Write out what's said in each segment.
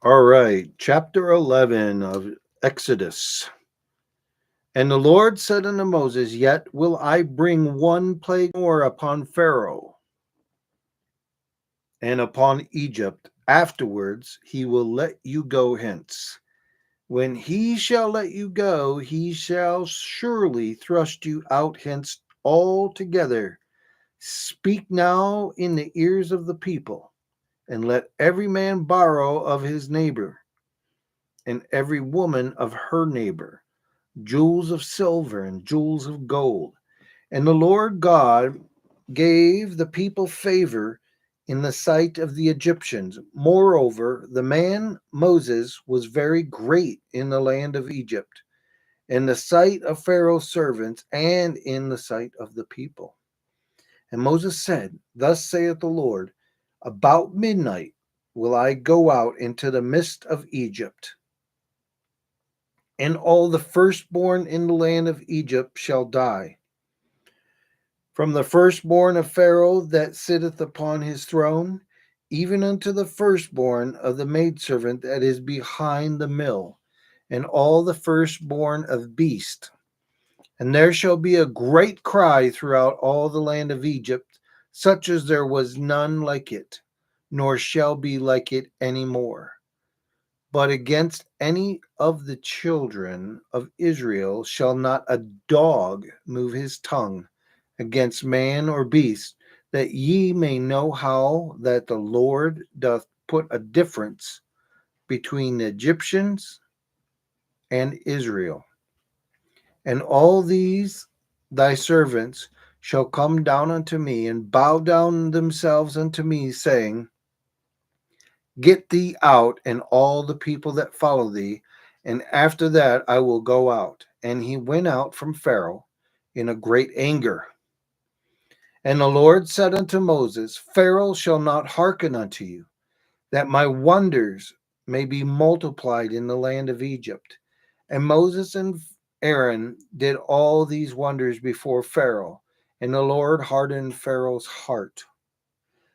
All right, chapter 11 of Exodus. And the Lord said unto Moses, Yet will I bring one plague more upon Pharaoh and upon Egypt. Afterwards he will let you go hence. When he shall let you go, he shall surely thrust you out hence altogether. Speak now in the ears of the people, and let every man borrow of his neighbor, and every woman of her neighbor, jewels of silver and jewels of gold. And the Lord God gave the people favor in the sight of the Egyptians. Moreover, the man Moses was very great in the land of Egypt, in the sight of Pharaoh's servants, and in the sight of the people. And Moses said, Thus saith the Lord, About midnight will I go out into the midst of Egypt, and all the firstborn in the land of Egypt shall die, from the firstborn of Pharaoh that sitteth upon his throne, even unto the firstborn of the maidservant that is behind the mill, and all the firstborn of beast. And there shall be a great cry throughout all the land of Egypt, such as there was none like it, nor shall be like it any more. But against any of the children of Israel shall not a dog move his tongue against man or beast, that ye may know how that the Lord doth put a difference between the Egyptians and Israel. And all these thy servants shall come down unto me and bow down themselves unto me, saying, Get thee out, and all the people that follow thee, and after that I will go out. And he went out from Pharaoh in a great anger. And the Lord said unto Moses, Pharaoh shall not hearken unto you, that my wonders may be multiplied in the land of Egypt. And Moses and Aaron did all these wonders before Pharaoh, and the Lord hardened Pharaoh's heart,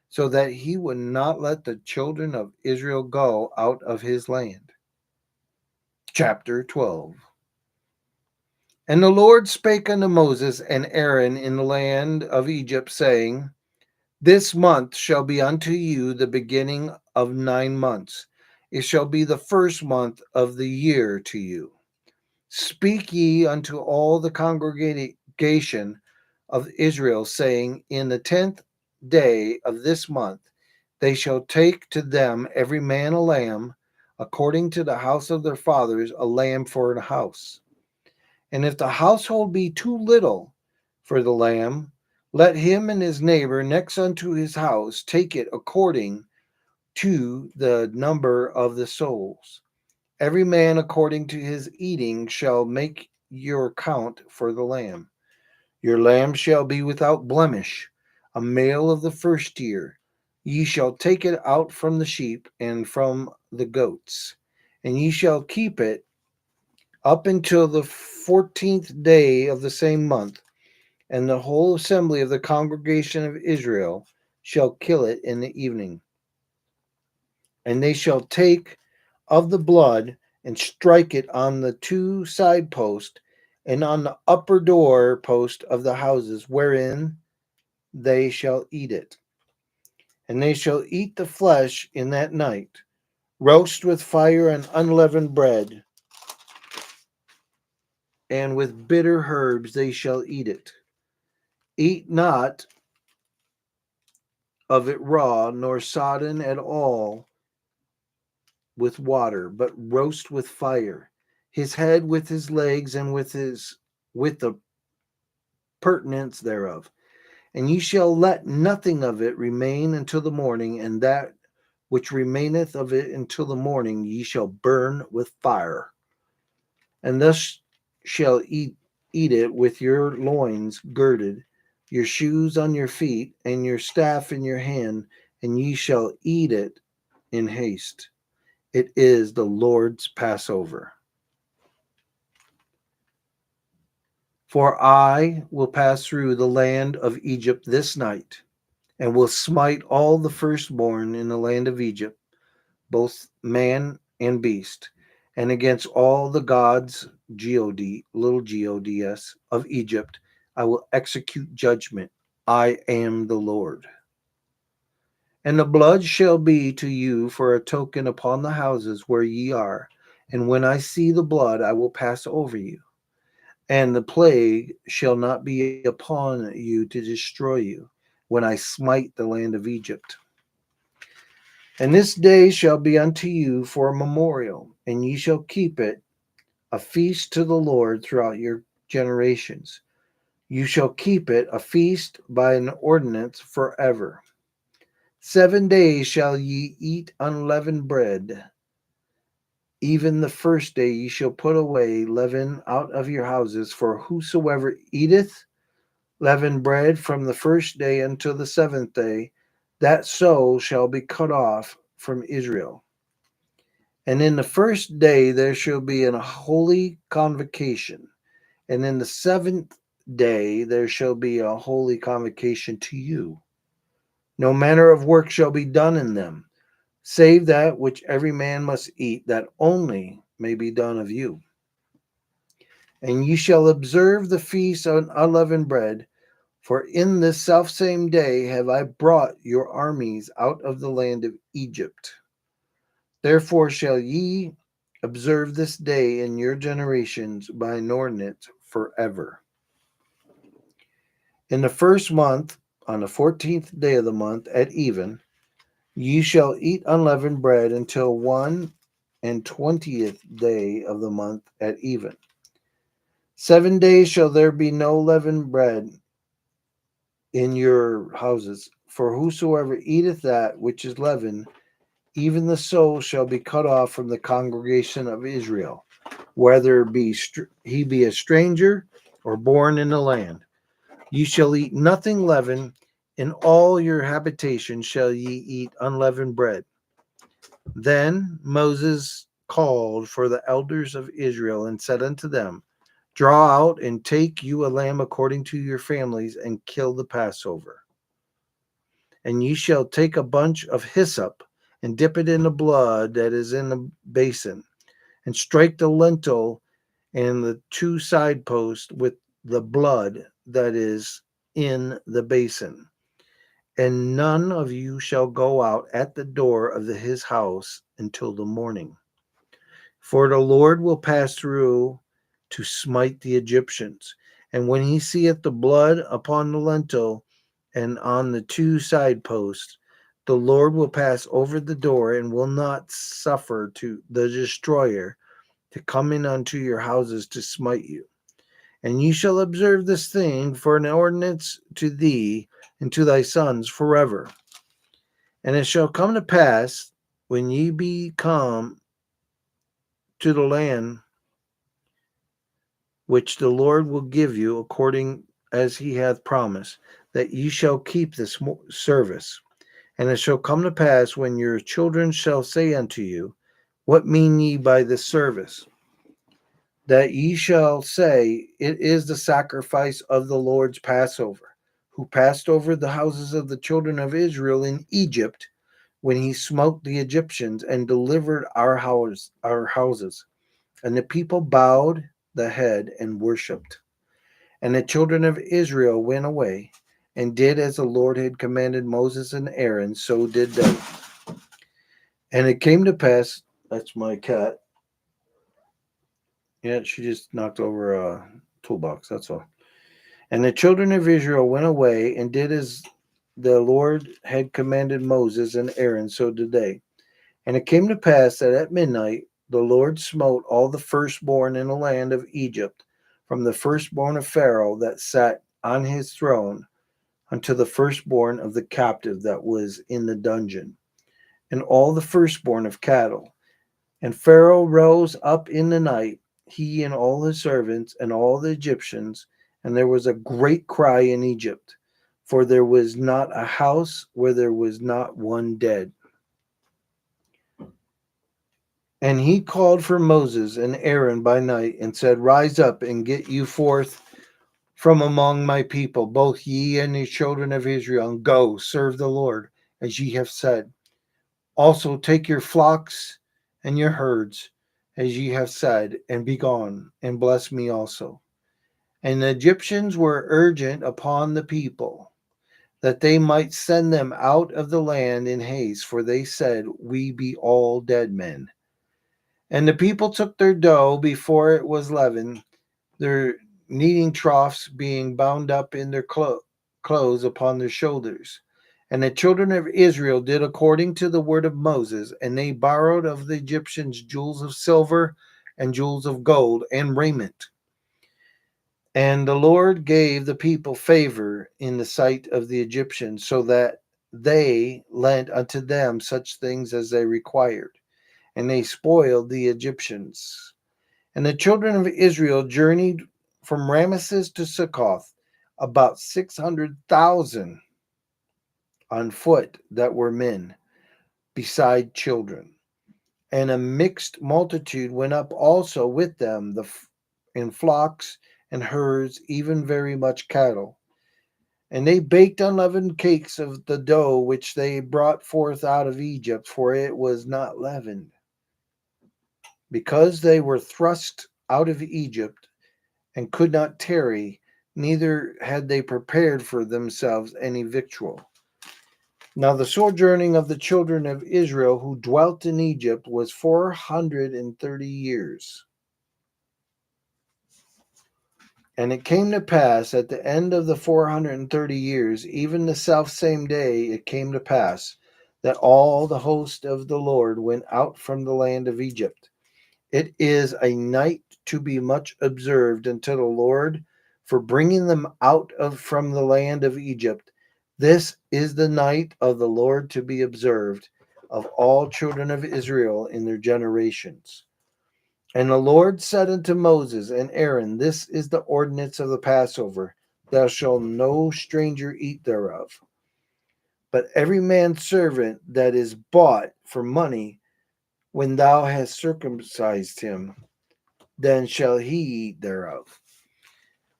so that he would not let the children of Israel go out of his land. Chapter 12. And the Lord spake unto Moses and Aaron in the land of Egypt, saying, This month shall be unto you the beginning of 9 months. It shall be the first month of the year to you. Speak ye unto all the congregation of Israel, saying, In the 10th day of this month they shall take to them every man a lamb, according to the house of their fathers, a lamb for a house. And if the household be too little for the lamb, let him and his neighbor next unto his house take it according to the number of the souls. Every man according to his eating shall make your count for the lamb. Your lamb shall be without blemish, a male of the first year. Ye shall take it out from the sheep and from the goats, and ye shall keep it up until the 14th day of the same month, and the whole assembly of the congregation of Israel shall kill it in the evening. And they shall take of the blood and strike it on the two side posts and on the upper door post of the houses wherein they shall eat it. And they shall eat the flesh in that night, roast with fire and unleavened bread, and with bitter herbs they shall eat it. Eat not of it raw, nor sodden at all with water, but roast with fire, his head with his legs and with the pertinence thereof. And ye shall let nothing of it remain until the morning, and that which remaineth of it until the morning ye shall burn with fire. And thus shall eat it with your loins girded, your shoes on your feet, and your staff in your hand, and ye shall eat it in haste. It is the Lord's Passover. For I will pass through the land of Egypt this night, and will smite all the firstborn in the land of Egypt, both man and beast, and against all the gods, little gods, of Egypt, I will execute judgment. I am the Lord. And the blood shall be to you for a token upon the houses where ye are. And when I see the blood, I will pass over you. And the plague shall not be upon you to destroy you when I smite the land of Egypt. And this day shall be unto you for a memorial, and ye shall keep it a feast to the Lord throughout your generations. You shall keep it a feast by an ordinance forever. 7 days shall ye eat unleavened bread. Even the first day ye shall put away leaven out of your houses, for whosoever eateth leavened bread from the first day until the seventh day, that soul shall be cut off from Israel. And in the first day there shall be a holy convocation, and in the seventh day there shall be a holy convocation to you. No manner of work shall be done in them, save that which every man must eat, that only may be done of you. And ye shall observe the feast of unleavened bread, for in this selfsame day have I brought your armies out of the land of Egypt. Therefore shall ye observe this day in your generations by an ordinance forever. In the first month, on the 14th day of the month at even, ye shall eat unleavened bread until 1 and 20th day of the month at even. 7 days shall there be no leavened bread in your houses, for whosoever eateth that which is leavened, even the soul shall be cut off from the congregation of Israel, whether he be a stranger or born in the land. Ye shall eat nothing leavened, in all your habitation shall ye eat unleavened bread. Then Moses called for the elders of Israel and said unto them, draw out and take you a lamb according to your families, and kill the Passover. And ye shall take a bunch of hyssop, and dip it in the blood that is in the basin, and strike the lintel and the two side posts with the blood that is in the basin. And none of you shall go out at the door of his house until the morning. For the Lord will pass through to smite the Egyptians. And when he seeth the blood upon the lintel and on the two side posts, the Lord will pass over the door, and will not suffer to the destroyer to come in unto your houses to smite you. And ye shall observe this thing for an ordinance to thee and to thy sons forever. And it shall come to pass, when ye be come to the land which the Lord will give you according as he hath promised, that ye shall keep this service. And it shall come to pass, when your children shall say unto you, what mean ye by this service? That ye shall say, it is the sacrifice of the Lord's Passover, who passed over the houses of the children of Israel in Egypt, when he smote the Egyptians and delivered our houses. And the people bowed the head and worshipped. And the children of Israel went away and did as the Lord had commanded Moses and Aaron, so did they. And it came to pass, that's my cat. Yeah, she just knocked over a toolbox, that's all. And the children of Israel went away and did as the Lord had commanded Moses and Aaron, so did they. And it came to pass that at midnight the Lord smote all the firstborn in the land of Egypt, from the firstborn of Pharaoh that sat on his throne unto the firstborn of the captive that was in the dungeon, and all the firstborn of cattle. And Pharaoh rose up in the night, he and all his servants and all the Egyptians, and there was a great cry in Egypt, for there was not a house where there was not one dead. And he called for Moses and Aaron by night, and said, rise up and get you forth from among my people, both ye and the children of Israel, and go serve the Lord, as ye have said. Also take your flocks and your herds, as ye have said, and be gone, and bless me also. And the Egyptians were urgent upon the people, that they might send them out of the land in haste, for they said, We be all dead men. And the people took their dough before it was leavened, their kneading troughs being bound up in their clothes upon their shoulders. And the children of Israel did according to the word of Moses, and they borrowed of the Egyptians jewels of silver and jewels of gold and raiment. And the Lord gave the people favor in the sight of the Egyptians, so that they lent unto them such things as they required, and they spoiled the Egyptians. And the children of Israel journeyed from Ramesses to Succoth, about 600,000 on foot that were men, beside children. And a mixed multitude went up also with them, in flocks and herds, even very much cattle. And they baked unleavened cakes of the dough which they brought forth out of Egypt, for it was not leavened, because they were thrust out of Egypt and could not tarry, neither had they prepared for themselves any victual. Now the sojourning of the children of Israel who dwelt in Egypt was 430 years. And it came to pass at the end of the 430 years, even the selfsame day it came to pass, that all the host of the Lord went out from the land of Egypt. It is a night to be much observed unto the Lord for bringing them out of from the land of Egypt. This is the night of the Lord to be observed of all children of Israel in their generations. And the Lord said unto Moses and Aaron, This is the ordinance of the Passover. Thou shalt no stranger eat thereof. But every man's servant that is bought for money, when thou hast circumcised him, then shall he eat thereof.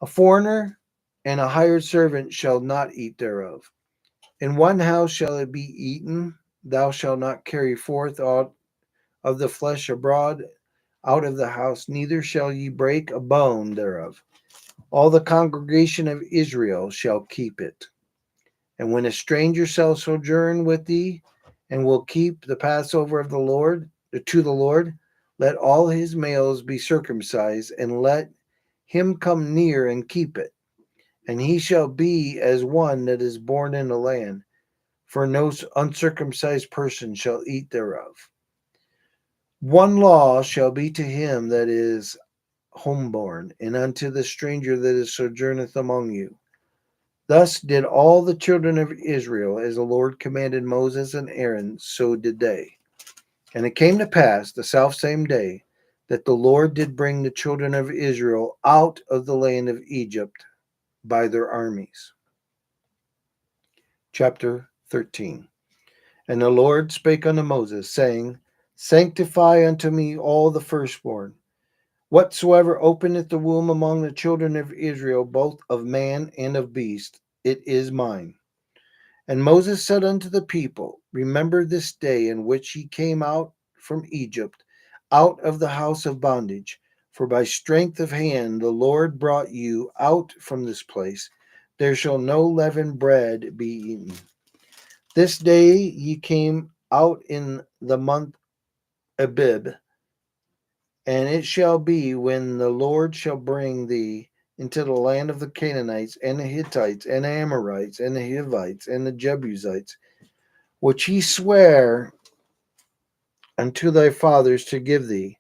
A foreigner and a hired servant shall not eat thereof. In one house shall it be eaten. Thou shalt not carry forth aught of the flesh abroad out of the house, neither shall ye break a bone thereof. All the congregation of Israel shall keep it. And when a stranger shall sojourn with thee, and will keep the Passover of the Lord to the Lord, let all his males be circumcised, and let him come near and keep it. And he shall be as one that is born in the land, for no uncircumcised person shall eat thereof. One law shall be to him that is homeborn, and unto the stranger that is sojourneth among you. Thus did all the children of Israel, as the Lord commanded Moses and Aaron, so did they. And it came to pass the selfsame day that the Lord did bring the children of Israel out of the land of Egypt by their armies. Chapter 13. And the Lord spake unto Moses, saying, Sanctify unto me all the firstborn, whatsoever openeth the womb among the children of Israel, both of man and of beast, it is mine. And Moses said unto the people, Remember this day in which ye came out from Egypt, out of the house of bondage. For by strength of hand the Lord brought you out from this place. There shall no leavened bread be eaten. This day ye came out in the month Abib, and it shall be when the Lord shall bring thee into the land of the Canaanites, and the Hittites, and the Amorites, and the Hivites, and the Jebusites, which he sware unto thy fathers to give thee,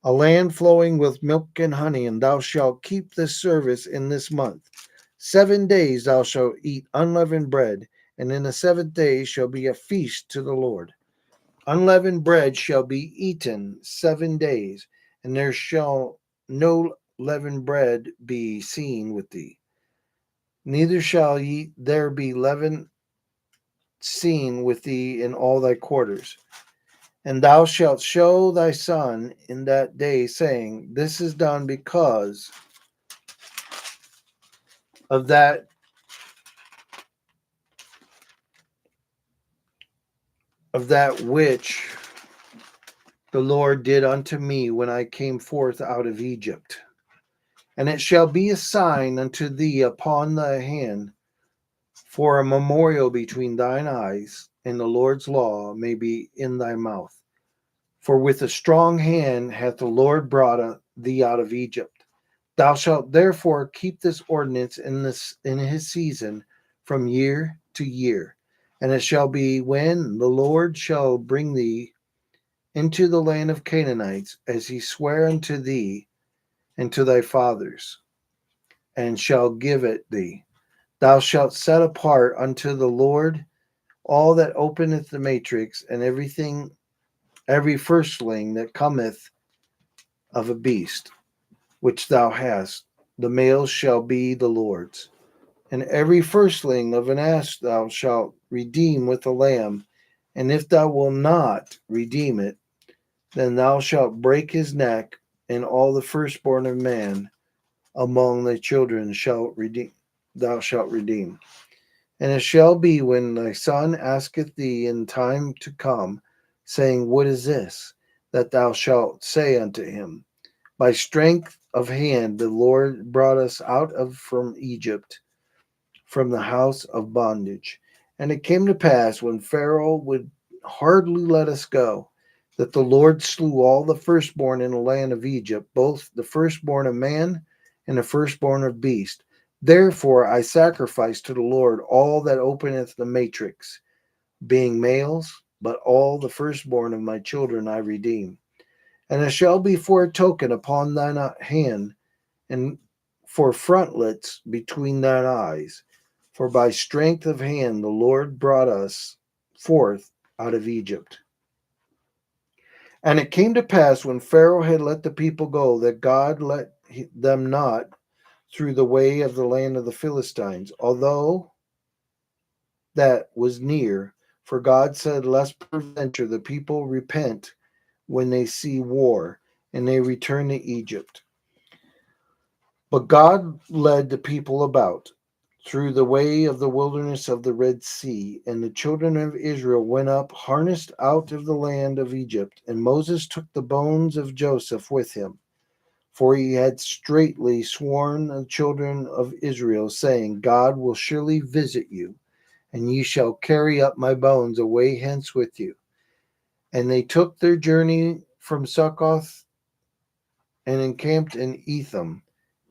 a land flowing with milk and honey, and thou shalt keep this service in this month. 7 days thou shalt eat unleavened bread, and in the seventh day shall be a feast to the Lord. Unleavened bread shall be eaten 7 days, and there shall no leavened bread be seen with thee. Neither shall there be leaven seen with thee in all thy quarters. And thou shalt show thy son in that day, saying, This is done because of that of that which the Lord did unto me when I came forth out of Egypt. And it shall be a sign unto thee upon thy hand, for a memorial between thine eyes, and the Lord's law may be in thy mouth. For with a strong hand hath the Lord brought thee out of Egypt. Thou shalt therefore keep this ordinance in his season from year to year. And it shall be when the Lord shall bring thee into the land of Canaanites, as he sware unto thee and to thy fathers, and shall give it thee. Thou shalt set apart unto the Lord all that openeth the matrix, and every firstling that cometh of a beast which thou hast, the male shall be the Lord's. And every firstling of an ass thou shalt redeem with a lamb, and if thou wilt not redeem it, then thou shalt break his neck, and all the firstborn of man among thy children thou shalt redeem. And it shall be when thy son asketh thee in time to come, saying, What is this? That thou shalt say unto him, By strength of hand the Lord brought us out of from Egypt, from the house of bondage. And it came to pass, when Pharaoh would hardly let us go, that the Lord slew all the firstborn in the land of Egypt, both the firstborn of man and the firstborn of beast. Therefore I sacrifice to the Lord all that openeth the matrix, being males, but all the firstborn of my children I redeem. And it shall be for a token upon thine hand, and for frontlets between thine eyes. For by strength of hand the Lord brought us forth out of Egypt. And it came to pass, when Pharaoh had let the people go, that God let them not through the way of the land of the Philistines, although that was near. For God said, Lest peradventure the people repent when they see war, and they return to Egypt. But God led the people about through the way of the wilderness of the Red Sea, and the children of Israel went up harnessed out of the land of Egypt. And Moses took the bones of Joseph with him, for he had straitly sworn the children of Israel, saying, God will surely visit you, and ye shall carry up my bones away hence with you. And they took their journey from Succoth and encamped in Etham,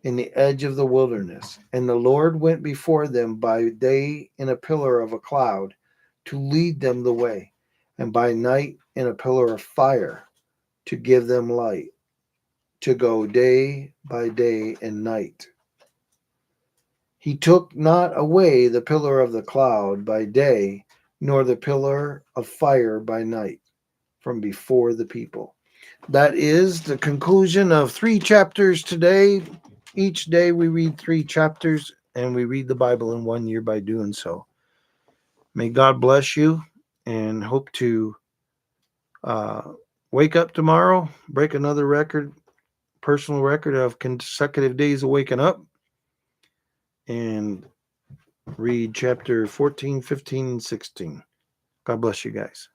in the edge of the wilderness. And the Lord went before them by day in a pillar of a cloud to lead them the way, and by night in a pillar of fire to give them light, to go day by day and night. He took not away the pillar of the cloud by day, nor the pillar of fire by night from before the people. That is the conclusion of 3 chapters today. Each day we read 3 chapters, and we read the Bible in 1 year by doing so. May God bless you, and hope to uh, wake up tomorrow, break another record, personal record of consecutive days of waking up, and read chapter 14, 15, and 16. God bless you guys.